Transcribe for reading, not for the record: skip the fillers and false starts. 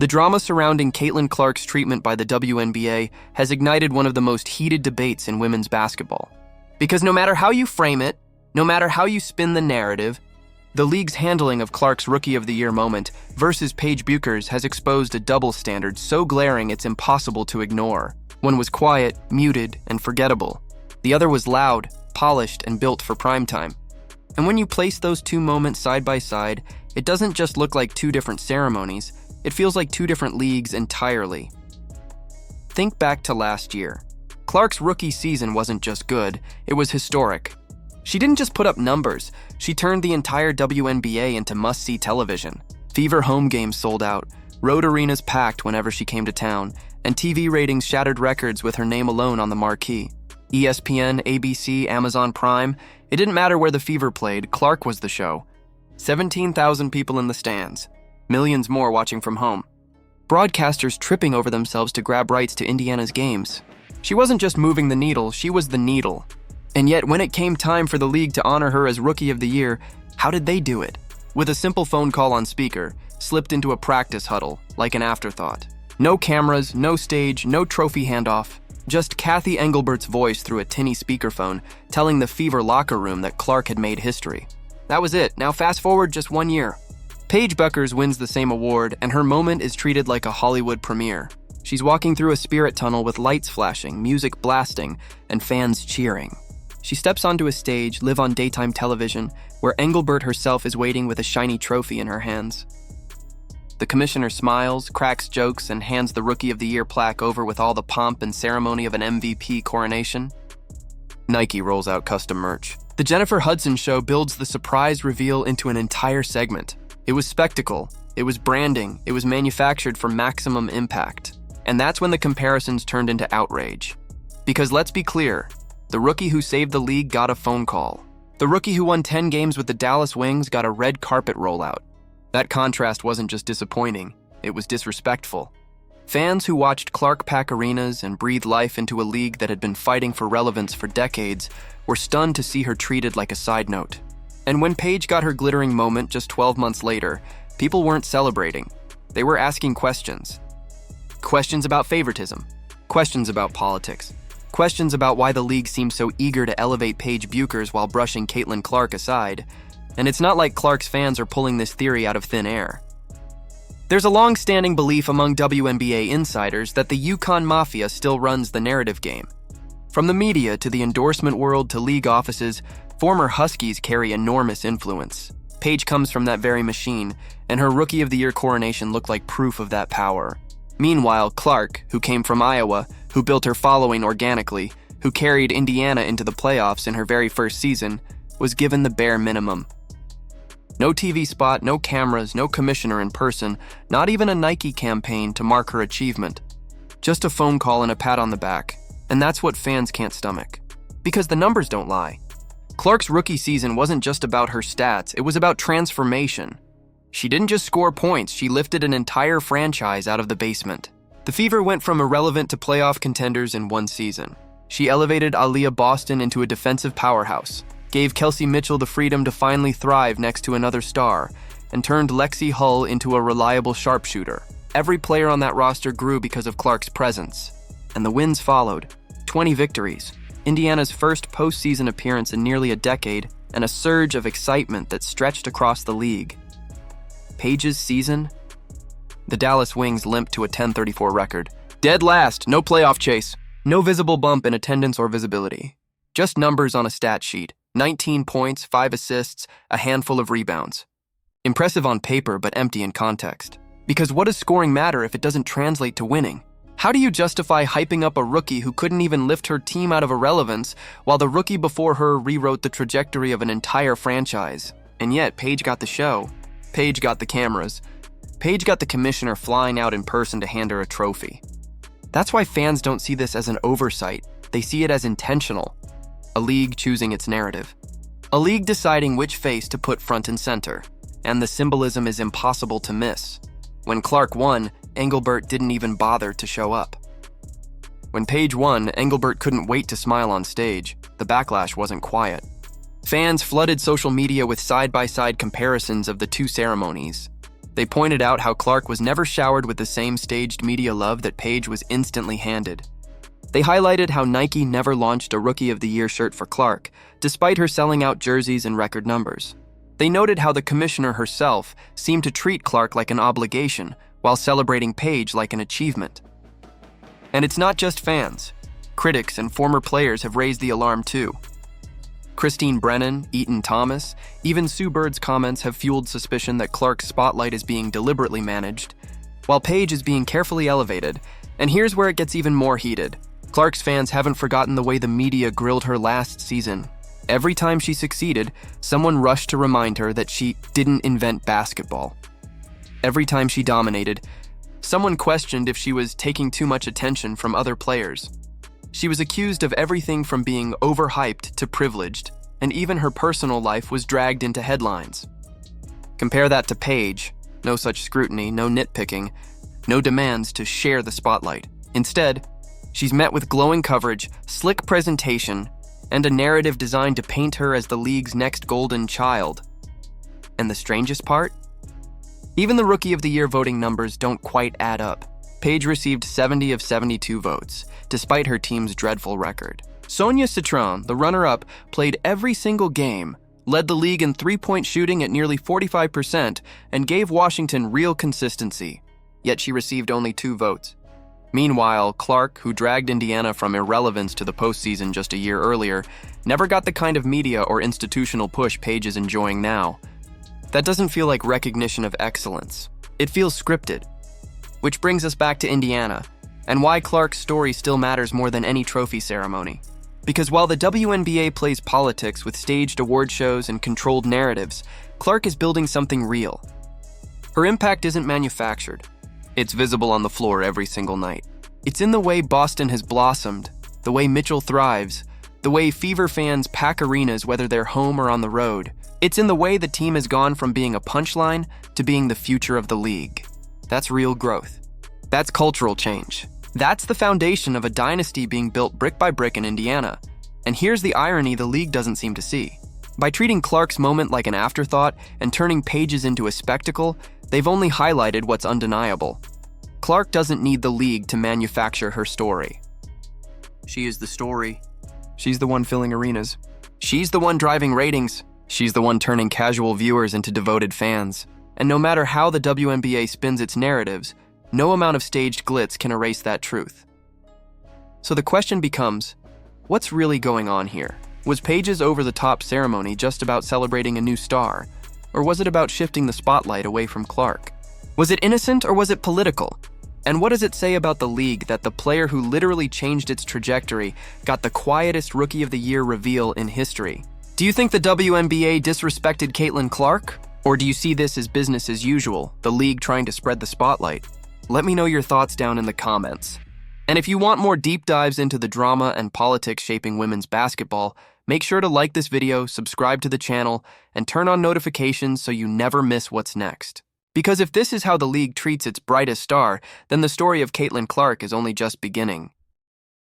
The drama surrounding Caitlin Clark's treatment by the WNBA has ignited one of the most heated debates in women's basketball. Because no matter how you frame it, no matter how you spin the narrative, the league's handling of Clark's Rookie of the Year moment versus Paige Bueckers has exposed a double standard so glaring it's impossible to ignore. One was quiet, muted, and forgettable. The other was loud, polished, and built for primetime. And when you place those two moments side by side, it doesn't just look like two different ceremonies, it feels like two different leagues entirely. Think back to last year. Clark's rookie season wasn't just good, it was historic. She didn't just put up numbers, she turned the entire WNBA into must-see television. Fever home games sold out, road arenas packed whenever she came to town, and TV ratings shattered records with her name alone on the marquee. ESPN, ABC, Amazon Prime, it didn't matter where the Fever played, Clark was the show. 17,000 people in the stands, millions more watching from home. Broadcasters tripping over themselves to grab rights to Indiana's games. She wasn't just moving the needle, she was the needle. And yet, when it came time for the league to honor her as Rookie of the Year, how did they do it? With a simple phone call on speaker, slipped into a practice huddle, like an afterthought. No cameras, no stage, no trophy handoff. Just Kathy Engelbert's voice through a tinny speakerphone, telling the Fever locker room that Clark had made history. That was it. Now fast forward just 1 year. Paige Bueckers wins the same award, and her moment is treated like a Hollywood premiere. She's walking through a spirit tunnel with lights flashing, music blasting, and fans cheering. She steps onto a stage, live on daytime television, where Engelbert herself is waiting with a shiny trophy in her hands. The commissioner smiles, cracks jokes, and hands the Rookie of the Year plaque over with all the pomp and ceremony of an MVP coronation. Nike rolls out custom merch. The Jennifer Hudson Show builds the surprise reveal into an entire segment. It was spectacle, it was branding, it was manufactured for maximum impact. And that's when the comparisons turned into outrage. Because let's be clear, the rookie who saved the league got a phone call. The rookie who won 10 games with the Dallas Wings got a red carpet rollout. That contrast wasn't just disappointing, it was disrespectful. Fans who watched Clark pack arenas and breathe life into a league that had been fighting for relevance for decades were stunned to see her treated like a side note. And when Paige got her glittering moment just 12 months later, people weren't celebrating. They were asking questions. Questions about favoritism. Questions about politics. Questions about why the league seemed so eager to elevate Paige Bueckers while brushing Caitlin Clark aside. And it's not like Clark's fans are pulling this theory out of thin air. There's a long-standing belief among WNBA insiders that the Yukon Mafia still runs the narrative game. From the media to the endorsement world to league offices, former Huskies carry enormous influence. Paige comes from that very machine, and her Rookie of the Year coronation looked like proof of that power. Meanwhile, Clark, who came from Iowa, who built her following organically, who carried Indiana into the playoffs in her very first season, was given the bare minimum. No TV spot, no cameras, no commissioner in person, not even a Nike campaign to mark her achievement. Just a phone call and a pat on the back. And that's what fans can't stomach. Because the numbers don't lie. Clark's rookie season wasn't just about her stats, it was about transformation. She didn't just score points, she lifted an entire franchise out of the basement. The Fever went from irrelevant to playoff contenders in one season. She elevated Aaliyah Boston into a defensive powerhouse, gave Kelsey Mitchell the freedom to finally thrive next to another star, and turned Lexi Hull into a reliable sharpshooter. Every player on that roster grew because of Clark's presence. And the wins followed. 20 victories, Indiana's first postseason appearance in nearly a decade, and a surge of excitement that stretched across the league. Paige's season? The Dallas Wings limped to a 10-34 record. Dead last, no playoff chase. No visible bump in attendance or visibility. Just numbers on a stat sheet. 19 points, 5 assists, a handful of rebounds. Impressive on paper, but empty in context. Because what does scoring matter if it doesn't translate to winning? How do you justify hyping up a rookie who couldn't even lift her team out of irrelevance, while the rookie before her rewrote the trajectory of an entire franchise? And yet, Paige got the show. Paige got the cameras. Paige got the commissioner flying out in person to hand her a trophy. That's why fans don't see this as an oversight. They see it as intentional. A league choosing its narrative. A league deciding which face to put front and center. And the symbolism is impossible to miss. When Clark won, Engelbert didn't even bother to show up. When Paige won, Engelbert couldn't wait to smile on stage. The backlash wasn't quiet. Fans flooded social media with side-by-side comparisons of the two ceremonies. They pointed out how Clark was never showered with the same staged media love that Paige was instantly handed. They highlighted how Nike never launched a Rookie of the Year shirt for Clark, despite her selling out jerseys in record numbers. They noted how the commissioner herself seemed to treat Clark like an obligation, while celebrating Paige like an achievement. And it's not just fans. Critics and former players have raised the alarm too. Christine Brennan, Eaton Thomas, even Sue Bird's comments have fueled suspicion that Clark's spotlight is being deliberately managed, while Paige is being carefully elevated. And here's where it gets even more heated. Clark's fans haven't forgotten the way the media grilled her last season. Every time she succeeded, someone rushed to remind her that she didn't invent basketball. Every time she dominated, someone questioned if she was taking too much attention from other players. She was accused of everything from being overhyped to privileged, and even her personal life was dragged into headlines. Compare that to Paige. No such scrutiny, no nitpicking, no demands to share the spotlight. Instead, she's met with glowing coverage, slick presentation, and a narrative designed to paint her as the league's next golden child. And the strangest part? Even the Rookie of the Year voting numbers don't quite add up. Paige received 70 of 72 votes, despite her team's dreadful record. Sonia Citron, the runner-up, played every single game, led the league in three-point shooting at nearly 45%, and gave Washington real consistency. Yet she received only 2 votes. Meanwhile, Clark, who dragged Indiana from irrelevance to the postseason just a year earlier, never got the kind of media or institutional push Paige is enjoying now. That doesn't feel like recognition of excellence. It feels scripted. Which brings us back to Indiana, and why Clark's story still matters more than any trophy ceremony. Because while the WNBA plays politics with staged award shows and controlled narratives, Clark is building something real. Her impact isn't manufactured. It's visible on the floor every single night. It's in the way Boston has blossomed, the way Mitchell thrives, the way Fever fans pack arenas whether they're home or on the road. It's in the way the team has gone from being a punchline to being the future of the league. That's real growth. That's cultural change. That's the foundation of a dynasty being built brick by brick in Indiana. And here's the irony the league doesn't seem to see. By treating Clark's moment like an afterthought and turning Paige's into a spectacle, they've only highlighted what's undeniable. Clark doesn't need the league to manufacture her story. She is the story. She's the one filling arenas. She's the one driving ratings. She's the one turning casual viewers into devoted fans. And no matter how the WNBA spins its narratives, no amount of staged glitz can erase that truth. So the question becomes, what's really going on here? Was Paige's over-the-top ceremony just about celebrating a new star? Or was it about shifting the spotlight away from Clark? Was it innocent or was it political? And what does it say about the league that the player who literally changed its trajectory got the quietest Rookie of the Year reveal in history? Do you think the WNBA disrespected Caitlin Clark? Or do you see this as business as usual, the league trying to spread the spotlight? Let me know your thoughts down in the comments. And if you want more deep dives into the drama and politics shaping women's basketball, make sure to like this video, subscribe to the channel, and turn on notifications so you never miss what's next. Because if this is how the league treats its brightest star, then the story of Caitlin Clark is only just beginning.